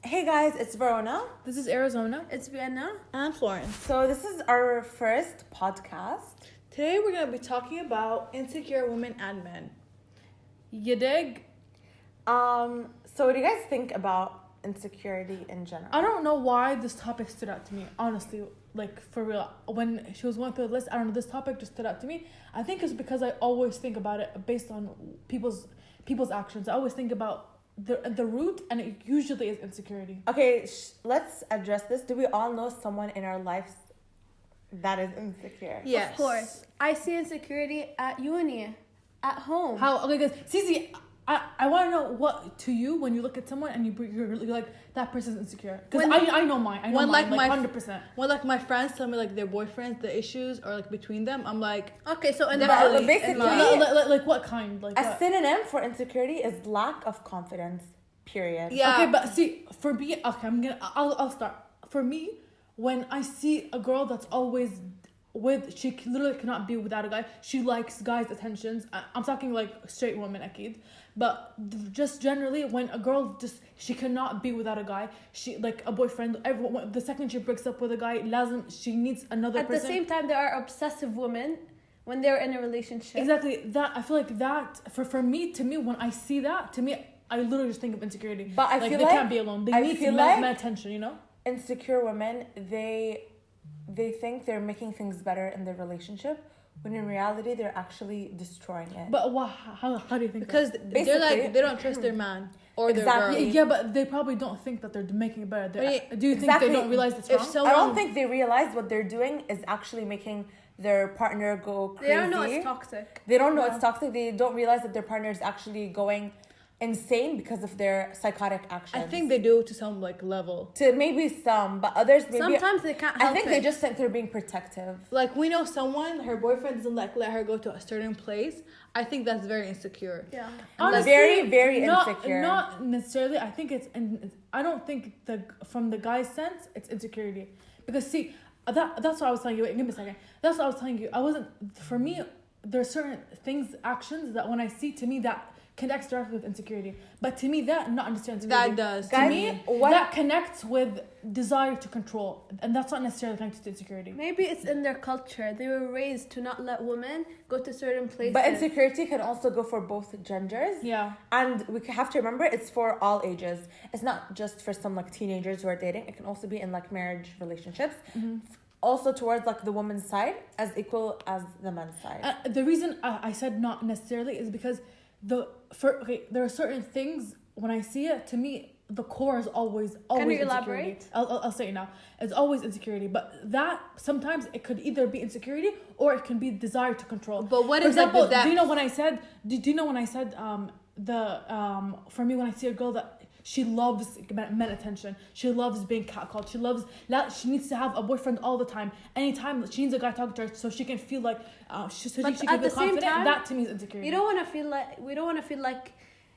Hey guys, it's Verona. This is Arizona. It's Vienna and Florence. So this is our first podcast. Today we're going to be talking about insecure women and men. You dig? So what do you guys think about insecurity in general? I don't know why this topic stood out to me, honestly. Like, for real. When she was going through the list, I don't know, this topic just stood out to me. I think it's because I always think about it based on people's actions. I always think about the root, and it usually is insecurity. Okay, let's address this. Do we all know someone in our lives that is insecure? Yes. Of course. I see insecurity at uni, at home. How? Okay, guys. Cece, I want to know what to you when you look at someone and you're like, that person's insecure. Because I know mine. I know mine, like 100%. When like my friends tell me like their boyfriends, the issues or like between them, I'm like, okay, so basically, like what kind? Like a synonym for insecurity is lack of confidence. Period. yeah. Okay, but see, for me, okay, I'll start. For me, when I see a girl that's always she literally cannot be without a guy. She likes guys' attentions. I'm talking like straight women, akid. But just generally, when a girl she cannot be without a guy. She like a boyfriend. Everyone, the second she breaks up with a guy, she needs another person. At the same time, there are obsessive women when they're in a relationship. Exactly. That I feel like that to me, when I see that, to me, I literally just think of insecurity. But I like feel they like can't be alone. They need men attention. You know. Insecure women, they think they're making things better in their relationship, when in reality they're actually destroying it. But how do you think? Because they're like, they don't trust their man or their girl. Yeah, but they probably don't think that they're making it better. Do you think they don't realize it's wrong? I don't think they realize what they're doing is actually making their partner go crazy. They don't know it's toxic. They don't know it's toxic. They don't realize that their partner is actually going insane because of their psychotic actions. I think they do to some like level. To maybe some, but others maybe. Sometimes they can't help I think they just think they're being protective. Like we know someone, her boyfriend doesn't like let her go to a certain place. I think that's very insecure. Yeah. Honestly, very, very insecure. Not necessarily. I think I don't think from the guy's sense it's insecurity, because see that's what I was telling you. Wait, give me a second. That's what I was telling you. For me, there are certain things, actions that when I see, to me that connects directly with insecurity. But to me, that not necessarily insecurity. That does. To me, that connects with desire to control. And that's not necessarily connected to insecurity. Maybe it's in their culture. They were raised to not let women go to certain places. But insecurity can also go for both genders. Yeah. And we have to remember it's for all ages. It's not just for some like teenagers who are dating. It can also be in like marriage relationships. Mm-hmm. Also towards like the woman's side as equal as the man's side. The reason I said not necessarily is because there are certain things when I see it, to me the core is always Can you insecurity. elaborate? I'll say it now. It's always insecurity, but that sometimes it could either be insecurity or it can be desire to control. But what For is example, that? Do you know when I said for me when I see a girl that she loves men attention, she loves being catcalled, she needs to have a boyfriend all the time. Anytime she needs a guy talking to her so she can feel like she can feel confident. Time, that to me is insecurity. We don't want to feel like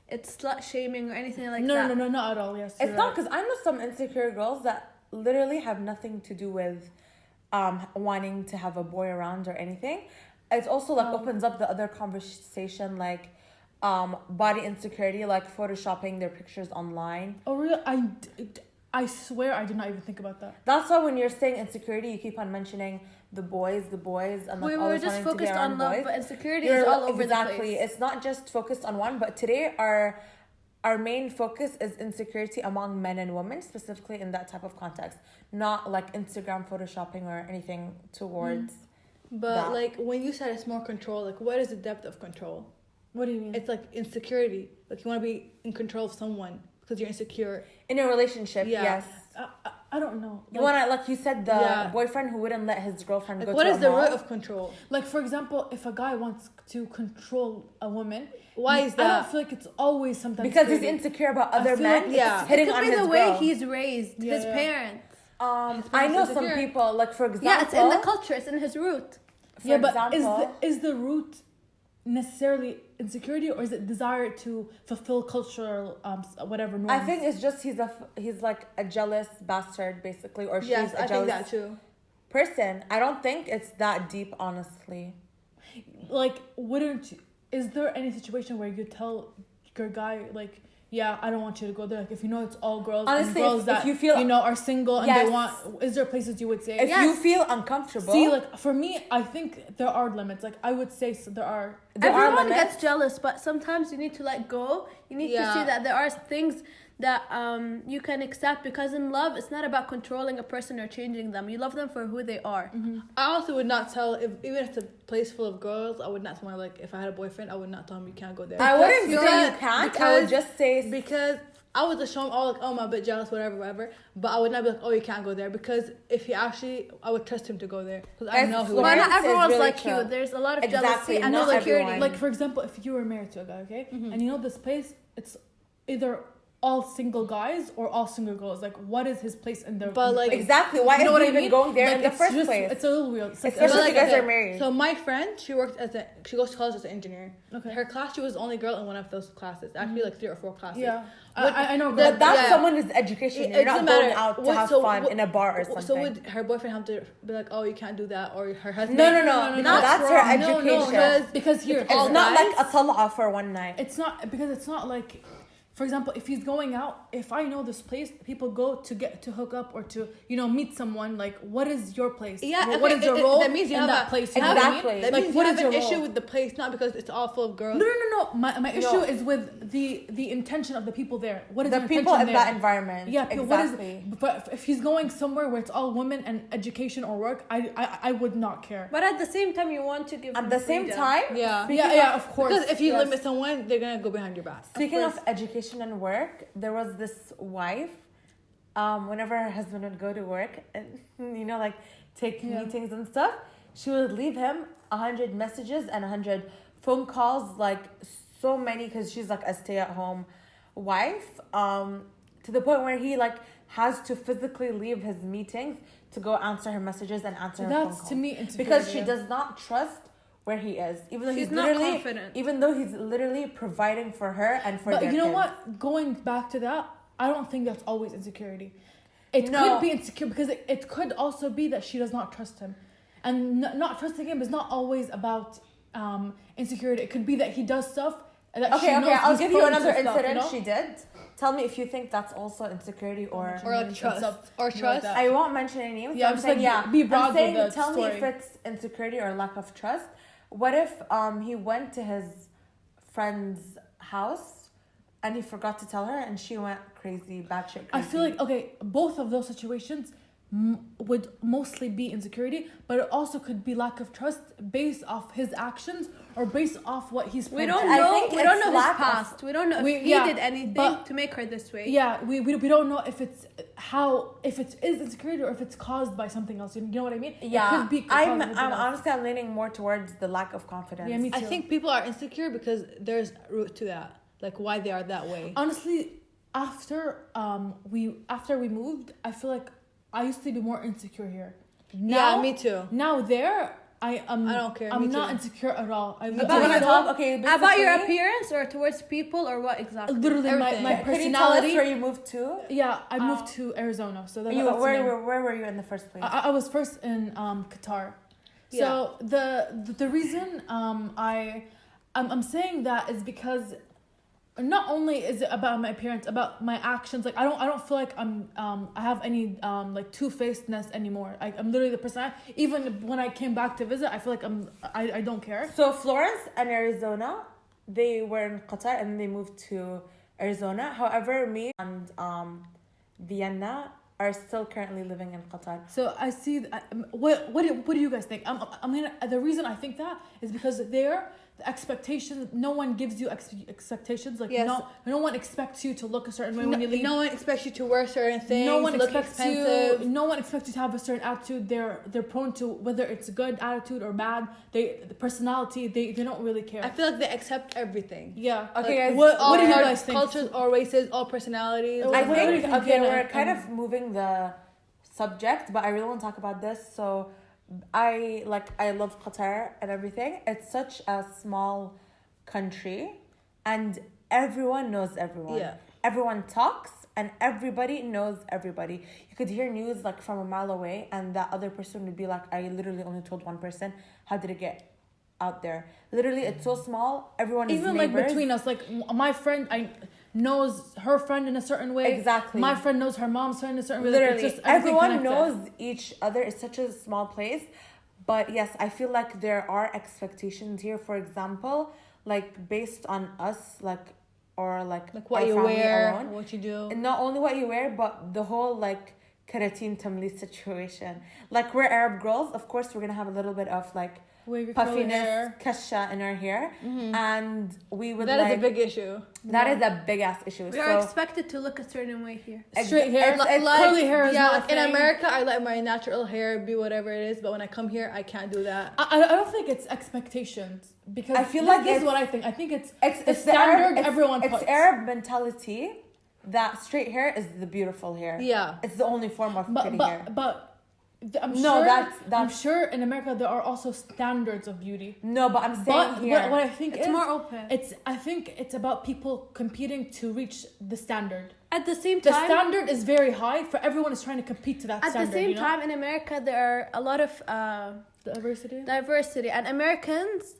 it's slut shaming or anything like that. No, not at all. Yes, it's not, because I know some insecure girls that literally have nothing to do with wanting to have a boy around or anything. It also like opens up the other conversation, like body insecurity, like photoshopping their pictures online. Oh really? I swear I did not even think about that. That's why when you're saying insecurity, you keep on mentioning the boys, and like we were just focused on love, but insecurity is all over the place. It's not just focused on one, but today our main focus is insecurity among men and women, specifically in that type of context, not like Instagram photoshopping or anything towards But that. like when you said it's more control, like what is the depth of control? What do you mean? It's like insecurity. Like you want to be in control of someone because you're insecure. In a relationship, yes. I don't know. You want to, like you said, the boyfriend who wouldn't let his girlfriend go to a mall. What is the root of control? Like, for example, if a guy wants to control a woman, why is that? I don't feel like it's always sometimes because he's insecure about other men. Like, hitting it could on be his the way girl. he's raised, his parents. I know some people, like for example. Yeah, it's in the culture. It's in his root. For example, is the root necessarily insecurity, or is it desire to fulfill cultural whatever norms? I think it's just he's like a jealous bastard basically, or she's a jealous think that too. person. I don't think it's that deep, honestly. Like, is there any situation where you tell your guy like yeah, I don't want you to go there. Like, if you know it's all girls, Honestly, and girls if that you feel- are single and Yes. they want, is there places you would say? If you feel uncomfortable, See, like for me, I think there are limits. Like I would say there are. there are Everyone limits. gets jealous, but sometimes you need to let go. You need to Yeah. see that there are things that you can accept, because in love, it's not about controlling a person or changing them. You love them for who they are. I also would not tell, even if it's a place full of girls, I would not tell my, like, if I had a boyfriend, I would not tell him you can't go there. I wouldn't say Because- you can't. I because- would just say Because I would just show him, oh, like, oh, I'm a bit jealous, whatever. But I would not be like, oh, you can't go there. Because if he actually, I would trust him to go there. Because I Guys, know he But would. Florence not is everyone's really like chill. you. There's a lot of Exactly, jealousy and not insecurity. everyone. Like for example, if you were married to a guy, okay, and you know this place, it's either all single guys or all single girls. Like, what is his place in the? But, like, place? exactly. Why You know is what he I even mean? going there Like, in the it's first just, place? It's a little weird. It's like, Especially But, if you guys are married. So my friend, she goes to college as an engineer. Okay. Her class, she was the only girl in one of those classes. Actually, like 3 or 4 classes. yeah, What- I know. But that's Yeah. someone's education. You're It not doesn't going matter. out to What- have so fun what- in a bar or something. So would her boyfriend have to be like, oh, you can't do that, or her husband? no, no, that's her wrong. No, education. because here it's all not guys. like a tal'a for one night. it's not because it's not like, for example, if he's going out, if I know this place, people go to hook up or to meet someone. Like, what is your place? Yeah, what okay, is your role that means you in have that a- place? You know what I mean? Exactly. That Like, means what you is have an your issue role? with the place, not because it's all full of girls. No. My issue No. is with the intention of the people there. What is The their people in intention that there? environment. Yeah, exactly. but if he's going somewhere where it's all women and education or work, I would not care. But at the same time, you want to give At them the same freedom. time, Yeah. Yeah, of course. Because if you yes. limit someone, they're gonna go behind your back. speaking of course. education and work, there was this wife. Whenever her husband would go to work and like take meetings and stuff, she would leave him 100 messages and 100 phone calls, like so many, because she's like a stay-at-home wife. To the point where he like has to physically leave his meetings to go answer her messages and answer her phone That's calls. to me insecurity. Because she does not trust where he is, even though She's he's not literally confident. even though he's literally providing for her and for But their you know kids. what? Going back to that, I don't think that's always insecurity. It No. could be insecure because it could also be that she does not trust him, and not trusting him is not always about insecurity. It could be that he does stuff that she Okay, knows I'll he's give you prone to another stuff, incident you know? she did. Tell me if you think that's also insecurity or Or like trust. Stuff Or like trust. that. I won't mention any names. Yeah, I'm just saying, like, be broad I'm saying, with the tell me story. if it's insecurity or lack of trust. What if he went to his friend's house and he forgot to tell her and she went crazy, batshit crazy? I feel like both of those situations would mostly be insecurity, but it also could be lack of trust based off his actions or based off what he's. We prone don't to. I know. think We don't it's know his lack of- past. We don't know if We- he yeah, did anything but- to make her this way. Yeah, we don't know if it's if it is insecurity or if it's caused by something else. You know what I mean? Yeah, it could be caused I'm by something else. honestly I'm leaning more towards the lack of confidence. Yeah, me I too. think people are insecure because there's a root to that, like why they are that way. Honestly, after we moved, I feel like I used to be more insecure here. Yeah, me too. Now there, I don't care, I'm me not too. insecure at all. I Do you want to talk? Okay, About your basically, appearance or towards people or what exactly? literally Everything. my Could you tell us personality. where you moved to? Yeah, I moved to Arizona. So that's You, the name. where were you in the first place? I was first in Qatar. So the reason I'm saying that is because not only is it about my appearance, about my actions. Like I don't feel like I have any like two-facedness anymore. I'm literally the person. Even when I came back to visit, I feel like I don't care. So Florence and Arizona, they were in Qatar and they moved to Arizona. However, me and Vienna are still currently living in Qatar. So I see. What do you guys think? The reason I think that is because there, the expectations. No one gives you expectations. Like Yes. no one expects you to look a certain way when you leave. No one expects you to wear certain things. No one look expects expensive. you. No one expects you to have a certain attitude. They're prone to whether it's a good attitude or bad. The personality. They don't really care. I feel like they accept everything. Yeah. Okay, Like, guys. What do you all guys think? Cultures, all races, all personalities. I What do you think, think, okay, Vienna? we're kind of moving the subject, but I really want to talk about this. So I love Qatar and everything. It's such a small country and everyone knows everyone. Yeah. Everyone talks and everybody knows everybody. You could hear news like from a mile away and that other person would be like, I literally only told one person. How did it get out there? Literally, it's so small. Everyone is Even neighbors. like between us, like my friend, knows her friend in a certain way. Exactly. My friend knows her mom's friend in a certain way. Like, Literally, it's just everything everyone connected. knows each other. It's such a small place. But yes, I feel like there are expectations here. For example, like based on us, like Like what our you family wear, alone. what you do. And not only what you wear, but the whole like karateen tamli situation. Like we're Arab girls, of course we're gonna have a little bit of like Wave your curly puffiness, hair. kasha in our hair, and we would That is like a big issue. that is a big ass issue. We are expected to look a certain way here. Straight hair, it's like, curly hair is Yeah, not like a in thing. America, I let my natural hair be whatever it is, but when I come here, I can't do that. I don't think it's expectations because I feel this like is it's- what I think. I think it's it's the standard Arab, everyone it's puts. Arab mentality that straight hair is the beautiful hair. Yeah. It's the only form of pretty hair. But I'm No, sure that's- I'm sure in America there are also standards of beauty. No, but I'm saying But here. what I think It's is more open. I think it's about people competing to reach the standard. At the same The time, standard is very high for everyone is trying to compete to that at standard. the same you know? time, in America, there are a lot of Diversity. diversity, and Americans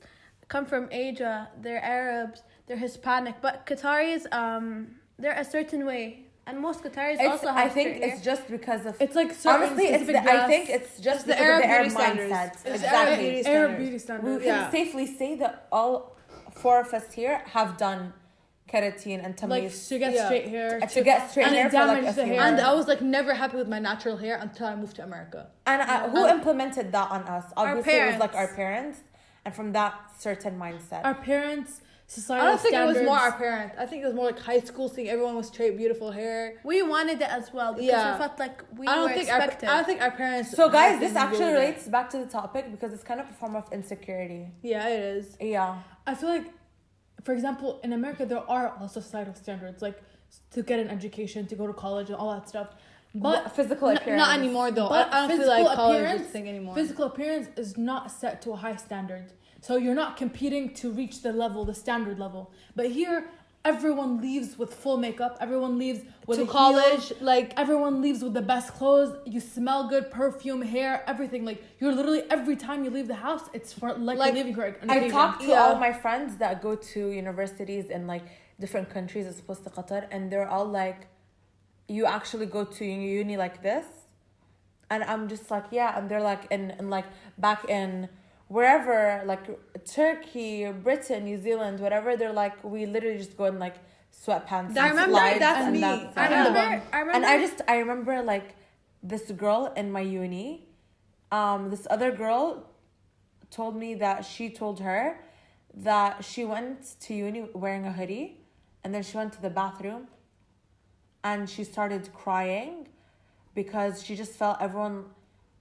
come from Asia. They're Arabs. They're Hispanic, but Qataris, they're a certain way, and most Qataris also have I think straight hair. it's just because of It's like certain honestly, it's specific I dress. think it's just the because Arab of the Arab beauty standards. mindset. It's the Arab Exactly. beauty Arab standards. beauty We standard. can Yeah. safely say that all four of us here have done keratin and Like tamlis she gets Yeah. straight hair. to get straight and it hair for like damages a the few hair. And months. I was like never happy with my natural hair until I moved to America. And who implemented that on us? Obviously, it was like our parents, and from that certain mindset. Our parents, I societal don't think standards. it was more our parents. I think it was more like high school seeing everyone with straight, beautiful hair. We wanted it as well because Yeah. we felt like we I don't were think expected. I don't think our parents. So, guys, had this been actually doing relates back to the topic because it's kind of a form of insecurity. that. Yeah, it is. Yeah. I feel like, for example, in America there are also societal standards like to get an education, to go to college, and all that stuff. But Physical appearance. Not anymore though. But I don't feel physical like college appearance- is a thing anymore. physical appearance is not set to a high standard. So you're not competing to reach the level, the standard level. But here, everyone leaves with full makeup. Everyone leaves with To a college, heel. like Everyone leaves with the best clothes. You smell good, perfume, hair, everything. Like you're literally every time you leave the house, it's for like you're leaving for an I occasion. talked to Yeah. all my friends that go to universities in like different countries as opposed to Qatar, and they're all like, "You actually go to uni like this?" And I'm just like, "Yeah," and they're like, in like back in wherever, like Turkey, Britain, New Zealand, whatever. They're like, we literally just go in like sweatpants. I and remember slides that's and me. that's I it. remember. And I remember like this girl in my uni, this other girl told me that she told her that she went to uni wearing a hoodie and then she went to the bathroom and she started crying because she just felt everyone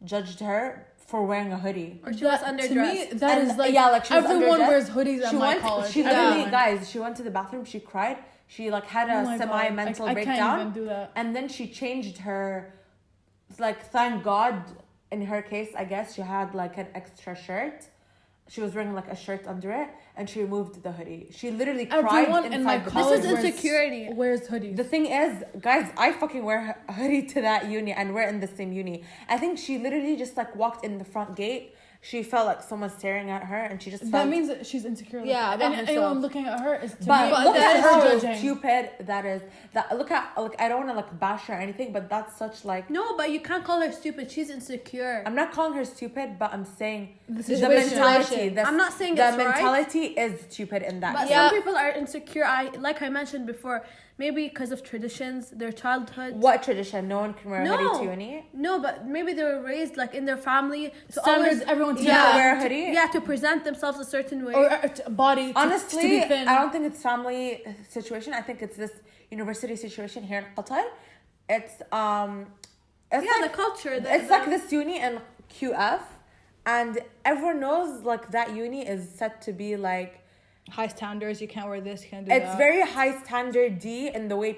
judged her for wearing a hoodie. Or she was To underdressed. me, that And, is like, yeah, like she was everyone underdressed. wears hoodies at She my went, college. she literally, Everyone. guys, she went to the bathroom, she cried, she like had a Oh my God. semi-mental I breakdown. can't even do that. And then she changed her, like, thank God, in her case, I guess, she had like an extra shirt. She was wearing like a shirt under it and she removed the hoodie. She literally cried Everyone inside in my the college This is bathroom. insecurity. wears hoodies. The thing is, guys, I fucking wear a hoodie to that uni and we're in the same uni. I think she literally just like walked in the front gate. She felt like someone staring at her and she just felt... That means that she's insecure. Like, Yeah, about and herself. anyone looking at her is to But me. look that at is how judging. stupid that is. That look at like I don't want to like bash her or anything, but that's such like No, but you can't call her stupid. She's insecure. I'm not calling her stupid, but I'm saying the situation. mentality. I'm not saying the it's right. mentality is stupid in that. But case. Yeah. some people are insecure. Like I mentioned before, maybe because of traditions, their childhood. What tradition? No one can wear a hoodie to uni. No, but maybe they were raised like in their family to Standards, always everyone to Yeah, wear a hoodie. Yeah, to present themselves a certain way. or body to, Honestly, to be thin. I don't think it's family situation. I think it's this university situation here in Qatar. It's it's yeah, like, the culture. it's like this uni in QF, and everyone knows like that uni is set to be like high standards. You can't wear this. You can't do it's that. very high standard D in the way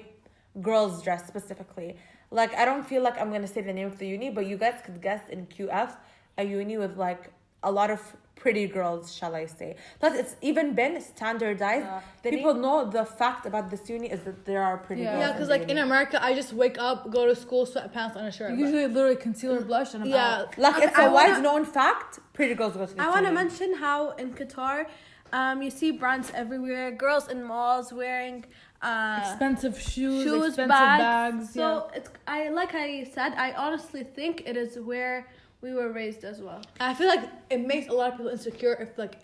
girls dress specifically. Like I don't feel like I'm gonna say the name of the uni, but you guys could guess in QF a uni with like a lot of pretty girls, shall I say. Plus it's even been standardized. People know the fact about this uni is that there are pretty Yeah. girls. Yeah, because like in America, I just wake up, go to school, sweatpants on a shirt. Usually, literally concealer, blush, and I'm Yeah. out. like Okay, it's I a wanna- wide known fact, pretty girls go to this I want to uni. mention how in Qatar, you see brands everywhere. Girls in malls wearing expensive shoes, expensive bags. So it's I said, I honestly think it is where we were raised as well. I feel like it makes a lot of people insecure if like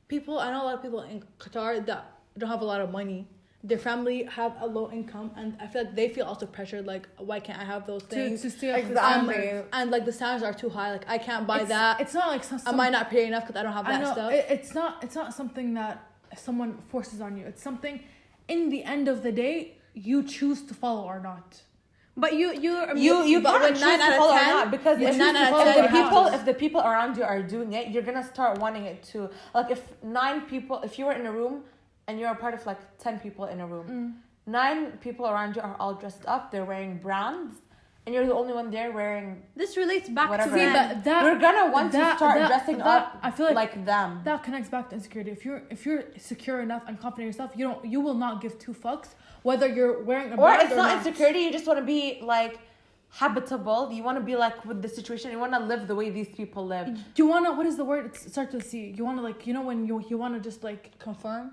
people. I know a lot of people in Qatar that don't have a lot of money. Their family have a low income, and I feel like they feel also pressured. Like, why can't I have those things? To stay up with Exactly. And like the standards are too high. Like I can't buy that. It's not like Am I not paying enough because I don't have that stuff? It's not something that someone forces on you. It's something, in the end of the day, you choose to follow or not. But you But when when 9 9 out of follow or 10 not, because when if 9 out of if 10 the you people have to. if the people around you are doing it, you're gonna start wanting it too. Like if 9 people, if you were in a room and you're a part of like 10 people in a room, 9 people around you are all dressed up. They're wearing brands, and you're the only one there wearing this relates back whatever. to men. You're gonna want to start dressing up. I feel like them. That connects back to insecurity. If you're secure enough and confident in yourself, you will not give 2 fucks whether you're wearing a Or brand it's or not insecurity. You just want to be like habitable. You want to be like with the situation. You want to live the way these people live. You wanna, what is the word? It starts with C. You wanna like, you know, when you wanna just like Confirm.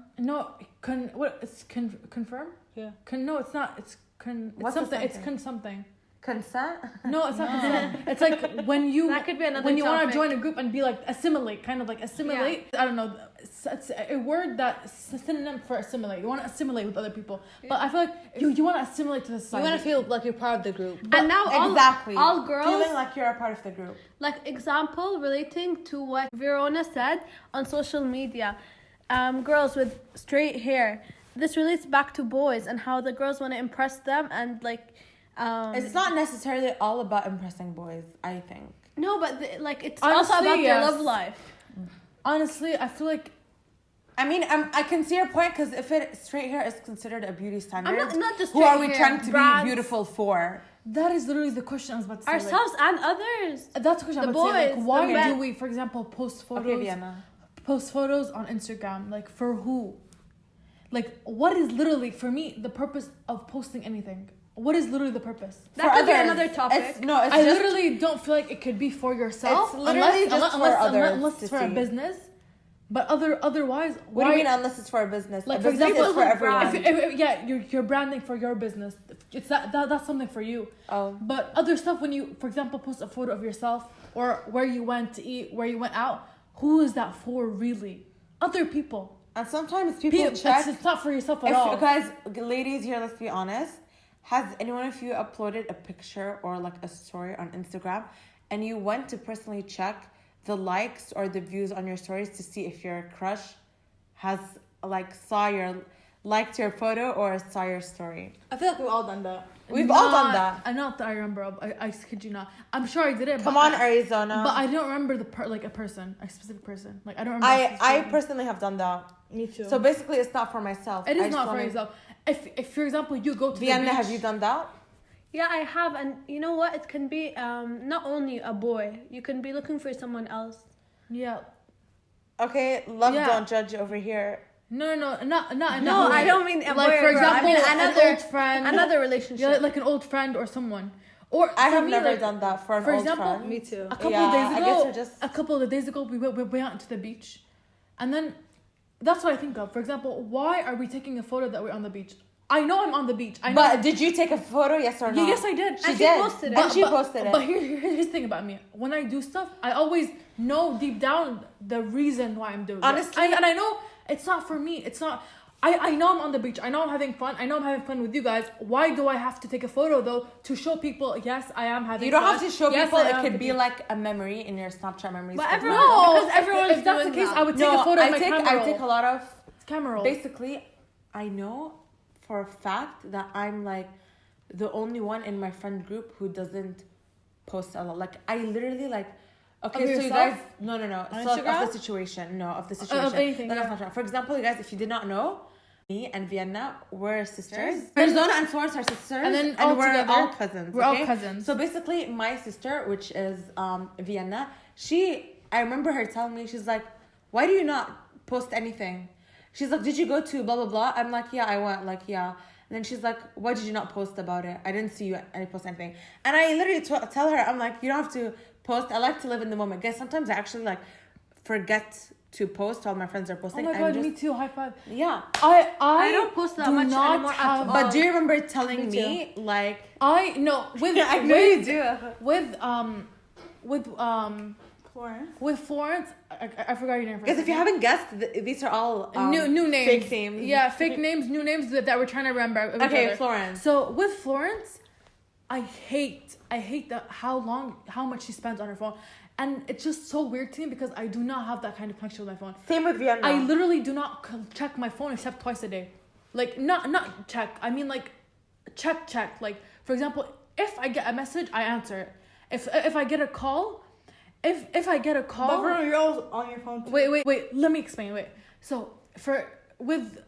confirm? Yeah. No, it's not. It's What's the something. It's sentence? something. Consent. No, it's not consent. It's like when you That could be another when you want to topic. join a group and be like assimilate, kind of like assimilate. I don't know. It's a word that's synonym for assimilate. You want to assimilate with other people, but I feel like you want to assimilate to the You society. want to feel like you're part of the group. And now all girls, feeling like you're a part of the group. like example relating to what Verona said on social media, girls with straight hair. This relates back to boys and how the girls want to impress them and like. It's not necessarily all about impressing boys, I think. No, but it's Honestly, also about their yes. love life. Honestly, I feel like I mean, I can see your point because if straight hair is considered a beauty standard, I'm not just who are we straight trying hair, to brands. be beautiful for? that is literally the question I was about to say. Like, Ourselves and others. that's the question I The was about to say. boys, Like, why the do men. we, for example, post Okay, photos? Vienna. Post photos on Instagram, like for who? Like, what is literally, for me, the purpose of posting anything? What is literally the purpose? That could be another topic. It's I just literally don't feel like it could be for yourself. It's literally just for others unless to it's for a see. business. But otherwise, What why? do you mean unless it's for a business? Like, A for business example, is for everyone. Yeah, you're branding for your business. It's that's something for you. Oh. But other stuff, when you, for example, post a photo of yourself or where you went to eat, where you went out, who is that for really? Other people. And sometimes people check. It's not for yourself at all. Guys, ladies here, let's be honest. Has anyone of you uploaded a picture or like a story on Instagram and you went to personally check the likes or the views on your stories to see if your crush has like liked your photo or saw your story? I feel like we've all done that. We've all done that. I not that I remember. I kid you not. I'm sure I did it. Come but on, Arizona. But I don't remember like a person, a specific person. Like I don't remember. a I specific- personally have done that. Me too. So basically, it's not for myself. It I is just not for wanna- yourself. If for example you go to the Vienna, beach, have you done that? Yeah, I have, and you know what? It can be not only a boy. You can be looking for someone else. Yeah. Okay, love Yeah. don't judge over here. No, not in No, that way. I don't mean a boy Like or for girl. I example, mean an old friend, another relationship. yeah, like an old friend or someone. Or I for have me, never like, done that for an for old example, friend. Me too. A couple Yeah, of days I ago, guess we're just- a couple of days ago, we went out to the beach, and then that's what I think of. For example, why are we taking a photo that we're on the beach? I know I'm on the beach. I know. But did you take a photo? Yes or no? Yeah, yes, I did. And she posted it. And she posted it. But here's the thing about me. When I do stuff, I always know deep down the reason why I'm doing it. Honestly- And I know it's not for me. It's not. I know I'm on the beach. I know I'm having fun. I know I'm having fun with you guys. Why do I have to take a photo though to show people? Yes, I am having. You don't fun. have to show Yes, people. I It am could the be beach. like a memory in your Snapchat memories. But for everyone- example. No, because everyone if is that's the doing case, that. I would take a photo I of my take camera I take a roll. lot of. Camera roll. Basically, I know for a fact that I'm like the only one in my friend group who doesn't post a lot. Like I literally like. Okay, Of so you yourself? guys, no, On so of Instagram? the situation, no, of the situation, anything, Then yeah. that's not true. For example, you guys, if you did not know, me and Vienna were sisters. Verona and Florence are sisters, And then all we're together, all cousins. we're all okay? cousins. So basically, my sister, which is Vienna, I remember her telling me, she's like, "Why do you not post anything?" She's like, "Did you go to blah blah blah?" I'm like, "Yeah, I went." Like, yeah. And then she's like, "Why did you not post about it? I didn't see you post anything." And I literally tell her, I'm like, "You don't have to post. I like to live in the moment, guys. Sometimes I actually like forget to post while my friends are Oh posting. my I'm god, just, me too. High five. yeah. I don't post that do much not anymore at have- all. But do you remember telling Me me like? I no with I know you do. with Florence. with Florence. I forgot your name. Because if you haven't guessed, these are all new names, fake names. Yeah, fake names, new names that we're trying to remember. of each Okay, other. Florence. So with Florence, I hate how much she spends on her phone, and it's just so weird to me because I do not have that kind of connection with my phone. Same with Vienna. I literally do not check my phone except twice a day. Like not check. I mean like check. Like for example, if I get a message, I answer it. If I get a call, if I get a call. But Verona, you're always on your phone too. Wait. Let me explain. Wait. So with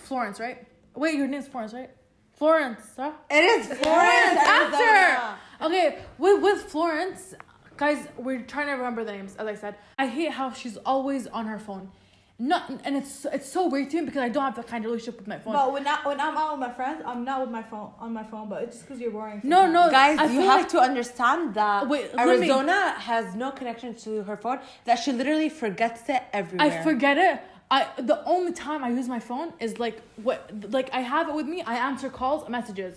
Florence, right? Wait, your name's Florence, right? Florence, huh? It is Florence. Answer. Okay, with Florence, guys, we're trying to remember the names. As I said, I hate how she's always on her phone. And it's so weird to me because I don't have that kind of relationship with my phone. But when I'm out with my friends, I'm not with my phone on my phone. But it's just because you're boring. No, Guys, I you feel have like- to understand that Wait, let me- Arizona has no connection to her phone, that she literally forgets it everywhere. I forget it. The only time I use my phone is like I have it with me. I answer calls, messages,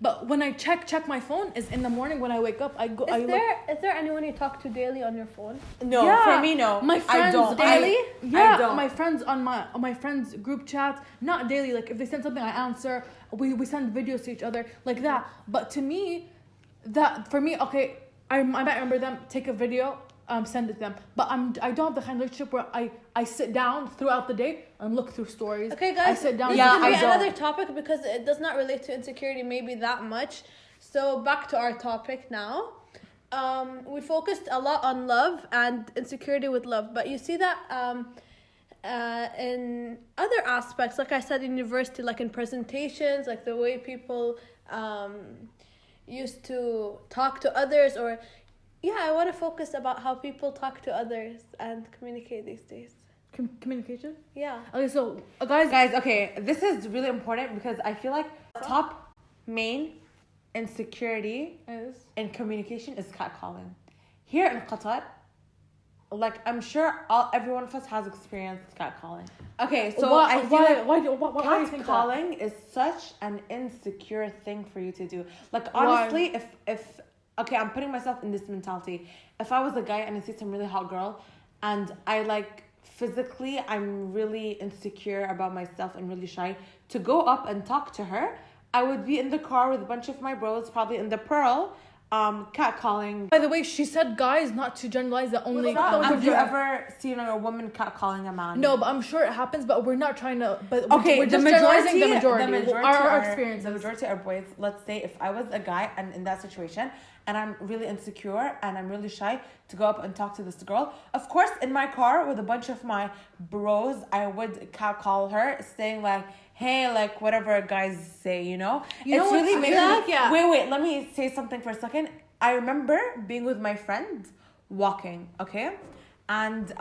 but when I check my phone is in the morning when I wake up. I go. Is there anyone you talk to daily on your phone? No, Yeah. for me, no. My friends I don't. daily? Yeah, I don't. my friends on my friends group chats, not daily. Like if they send something, I answer. We send videos to each other like that. But to me, okay, I might remember them. Take a video. Send it to them. But I don't have the kind of relationship where I sit down throughout the day and look through stories. Okay, guys. I sit down. This Yeah, is gonna be I don't. another topic because it does not relate to insecurity maybe that much. So back to our topic now. We focused a lot on love and insecurity with love, but you see that in other aspects, like I said, in university, like in presentations, like the way people used to talk to others, or I want to focus about how people talk to others and communicate these days. Communication. Yeah. Okay, so guys, Guys, okay, this is really important because I feel like top main insecurity is in communication is catcalling. Here in Qatar, like I'm sure every one of us has experienced catcalling. Okay, so I feel like why do you think that? catcalling is such an insecure thing for you to do. Like honestly, if okay, I'm putting myself in this mentality. If I was a guy and I see some really hot girl and I like physically I'm really insecure about myself and really shy to go up and talk to her, I would be in the car with a bunch of my bros, probably in the Pearl, catcalling. By the way, she said guys, not to generalize that only. Have you ever seen a woman catcalling a man? No, but I'm sure it happens. But we're not trying to. But Okay, we're just generalizing the majority. Our are experiences. The majority are boys. Let's say if I was a guy and in that situation and I'm really insecure and I'm really shy to go up and talk to this girl, of course in my car with a bunch of my bros, I would catcall her, saying like, hey, like whatever guys say, you know? You know it's what's really weird? makes me- Yeah. Wait, let me say something for a second. I remember being with my friend walking, okay? And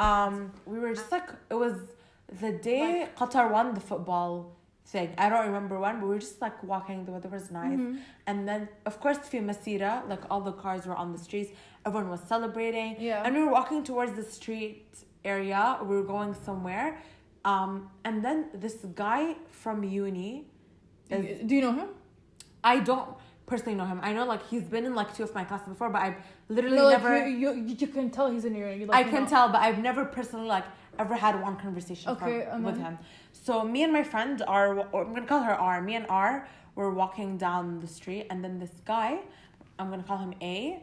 we were just like, it was the day Qatar won the football thing. I don't remember when, but we were just like walking, the weather was nice. And then, of course, في مسيرة, like all the cars were on the streets, everyone was celebrating. Yeah. And we were walking towards the street area, we were going somewhere. And then this guy from uni Do you know him? I don't personally know him. I know like he's been in like 2 of my classes before, but I've literally No, like never. you can tell he's in your. I can tell, but I've never personally like ever had one conversation with him. So me and my friend I'm gonna call her R. Me and R were walking down the street, and then this guy, I'm gonna call him A.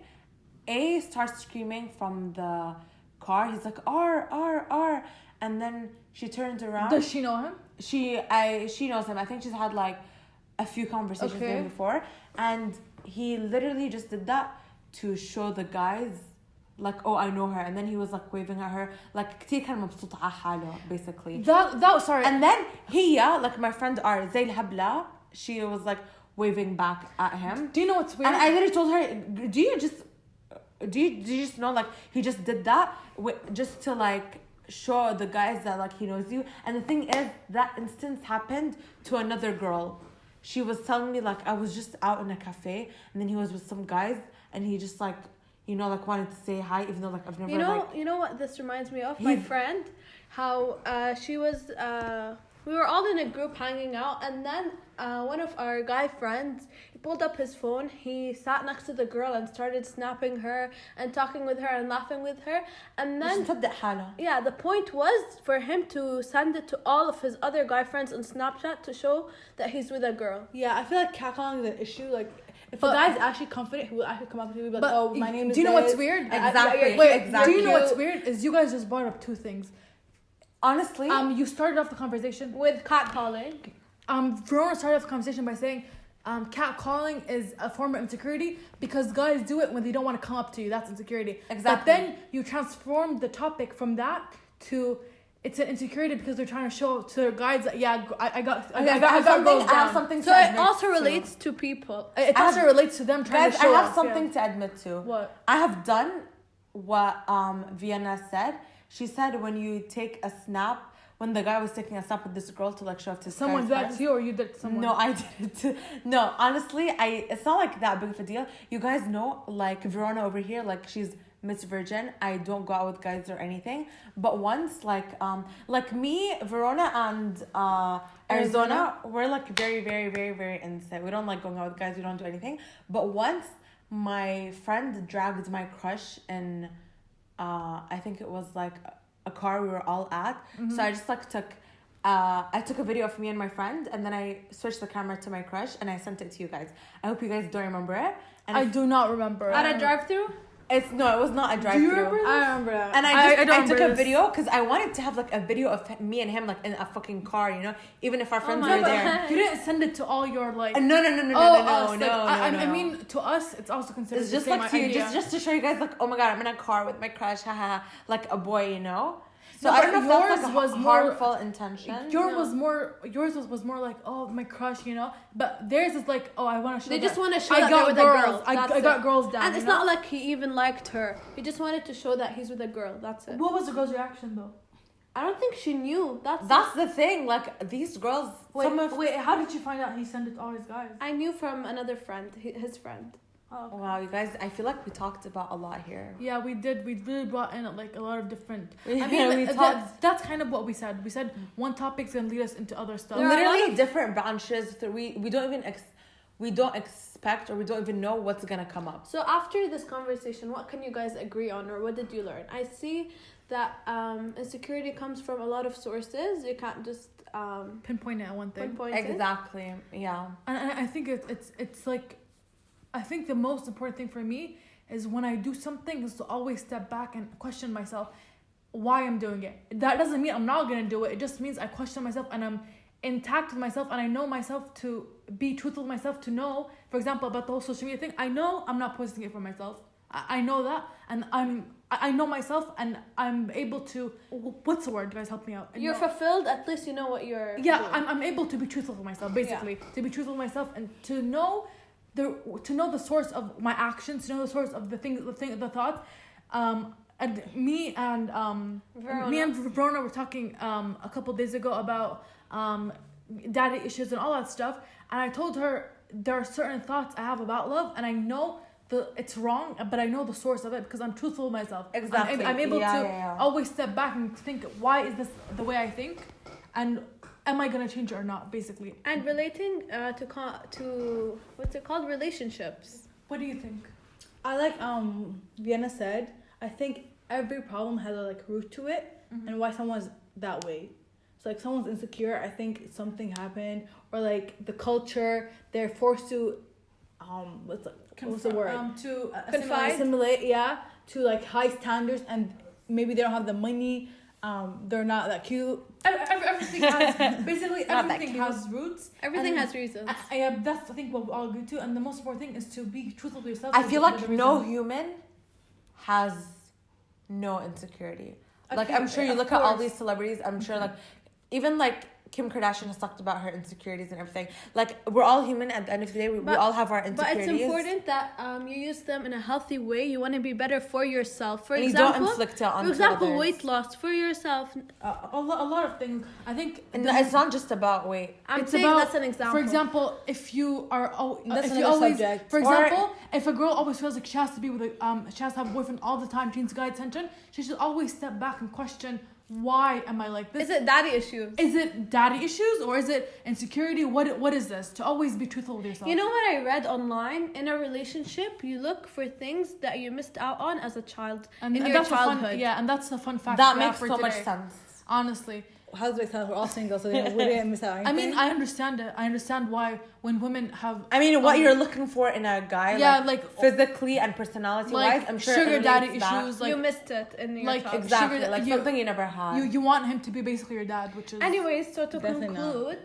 A starts screaming from the car. He's like R, and then she turns around. Does she know him? She knows him. I think she's had like a few conversations with him before, and he literally just did that to show the guys like, oh, I know her, and then he was like waving at her like كتير كان مبسوط على حاله basically. That sorry. And then like my friend R زي الهبلة, she was like waving back at him. Do you know what's weird? And I literally told her, do you just know like he just did that just to like show the guys that like he knows you. And the thing is, that instance happened to another girl. She was telling me like I was just out in a cafe and then he was with some guys and he just like you know, like wanted to say hi, even though like I've never You know what this reminds me of? My friend, how she was. We were all in a group hanging out, and then one of our guy friends, he pulled up his phone. He sat next to the girl and started snapping her and talking with her and laughing with her. And then yeah, the point was for him to send it to all of his other guy friends on Snapchat to show that he's with a girl. Yeah, I feel like catcalling is an issue. Like, if a guy's actually confident, he will actually come up to you and be like, "Oh, my name is." Do you know what's weird? Exactly. Do you know what's weird? Is you guys just brought up two things. Honestly, you started off the conversation With catcalling. Verona started off the conversation by saying, catcalling is a form of insecurity because guys do it when they don't want to come up to you. That's insecurity. Exactly. But then you transform the topic from that to it's an insecurity because they're trying to show to their guys that I got girls down. I have something to So it admit also to. relates to people. It also relates to them trying Guys, to show I have us, something to admit to. What? I have done what Vienna said. She said when you take a snap, when the guy was taking a snap with this girl to like show off to Someone did that to you or you did to someone? No, I didn't. No, honestly, it's not like that big of a deal. You guys know, like Verona over here, like she's Miss Virgin. I don't go out with guys or anything. But once, like me, Verona and Arizona, we're like very, very, very, very innocent. We don't like going out with guys. We don't do anything. But once my friend dragged my crush in, I think it was like a car we were all at. Mm-hmm. So I just like I took a video of me and my friend, and then I switched the camera to my crush, and I sent it to you guys. I hope you guys don't remember it. And I do not remember. At a drive-through? It was not a drive-through. Do you remember that? I remember that. And I I took a this. video because I wanted to have like a video of me and him like in a fucking car, you know, even if our friends my were there. You didn't send it to all your like. No. I mean, to us, it's also considered It's the just same like to you, idea. just to show you guys like, oh my god, I'm in a car with my crush, haha, like a boy, you know. So No, I don't know but if that's yours like a was more- harmful intention. Yours was more like, oh, my crush, you know. But theirs is like, oh, I want to show. They just that want to show I that got they're with girls. a girl. I That's got it. girls down. And it's you know? not like he even liked her. He just wanted to show that he's with a girl. That's it. What was the girl's reaction though? I don't think she knew. That's the thing. Like these girls, Wait, how did you find out he sent it to all his guys? I knew from another friend, his friend. Oh, okay. Wow, you guys, I feel like we talked about a lot here. Yeah, we did. We really brought in like a lot of different. Yeah, I mean, we talked- that's kind of what we said. We said one topic's gonna lead us into other stuff. There are a Literally lot of- different branches. We don't even we don't expect or we don't even know what's gonna come up. So after this conversation, what can you guys agree on, or what did you learn? I see that insecurity comes from a lot of sources. You can't just Pinpoint it at one thing. pinpoint it. Exactly. Yeah. And I think it's like, I think the most important thing for me is when I do something is to always step back and question myself why I'm doing it. That doesn't mean I'm not gonna do it. It just means I question myself and I'm intact with myself and I know myself to be truthful with myself, to know, for example, about the whole social media thing. I know I'm not posting it for myself. I know that, and I know myself, and I'm able to. What's the word, guys? Help me out. You're fulfilled. At least you know what you're. Yeah, doing. I'm able to be truthful with myself, basically. To be truthful with myself and to know the source of my actions, to know the source of the thoughts. And me and Verona were talking a couple days ago about daddy issues and all that stuff, and I told her there are certain thoughts I have about love, and I know it's wrong, but I know the source of it because I'm truthful with myself. Exactly. I'm able to always step back and think, why is this the way I think, and am I gonna change it or not? Basically. And relating to what's it called, relationships. What do you think? I like Vienna said, I think every problem has a like root to it, and why someone's that way. So like someone's insecure, I think something happened, or like the culture, they're forced to what's the word? To assimilate, to like high standards, and maybe they don't have the money. They're not that cute. Everything has basically Not that everything cute. has roots. Everything and has reasons. That's I think what we all agree to, and the most important thing is to be truthful to yourself. I feel with like the no reason. human has no insecurity. Like Okay, I'm sure you of look at all course. these celebrities. I'm sure like even like Kim Kardashian has talked about her insecurities and everything. Like, we're all human at the end of the day. We all have our insecurities. But it's important that you use them in a healthy way. You want to be better for yourself. For and example, you don't inflict it on others. weight loss for yourself. A lot of things. I think And it's not just about weight. I'm it's saying about, that's an example. For example, if you are, That's if another you always, subject. for example, if a girl always feels like she has to be with she has to have a boyfriend all the time, she needs guy attention, she should always step back and question, why am I like this? Is it daddy issues? Is it daddy issues or is it insecurity? What is this? To always be truthful with yourself. You know what I read online? In a relationship, you look for things that you missed out on as a child in your that's childhood. and that's the fun fact. That we have makes for so much today. sense. Honestly. How does it make sense? We're all single, so we didn't miss out. I mean, I understand it. I understand why when women have. I mean, what you're looking for in a guy, like physically and personality-wise, I'm sure sugar it daddy relates back. issues, You missed it in your like, childhood. Exactly, sugar- like you- something you never had. You want him to be basically your dad, which is Anyways, so to Definitely conclude,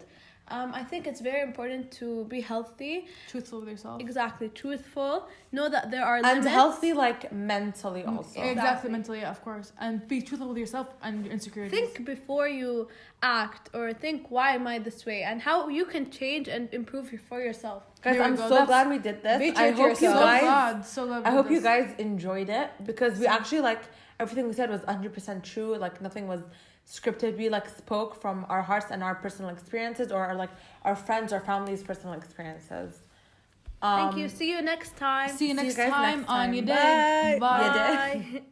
I think it's very important to be healthy. truthful with yourself. Exactly, truthful. Know that there are and limits. healthy, like mentally also. Exactly, mentally, yeah, of course. And be truthful with yourself and your insecurities. Think before you act, or think, why am I this way, and how you can change and improve for yourself. Guys, There we I'm go. so glad we did this. Be true I to hope you yourself. So glad we I did hope you this. guys enjoyed it, because we actually, like, everything we said was 100% true. Like, nothing was scripted. We, like, spoke from our hearts and our personal experiences, or like our friends or family's personal experiences. Thank you. See you next time. See you next guys time next on time. your day. Bye. Bye. Your day. Bye.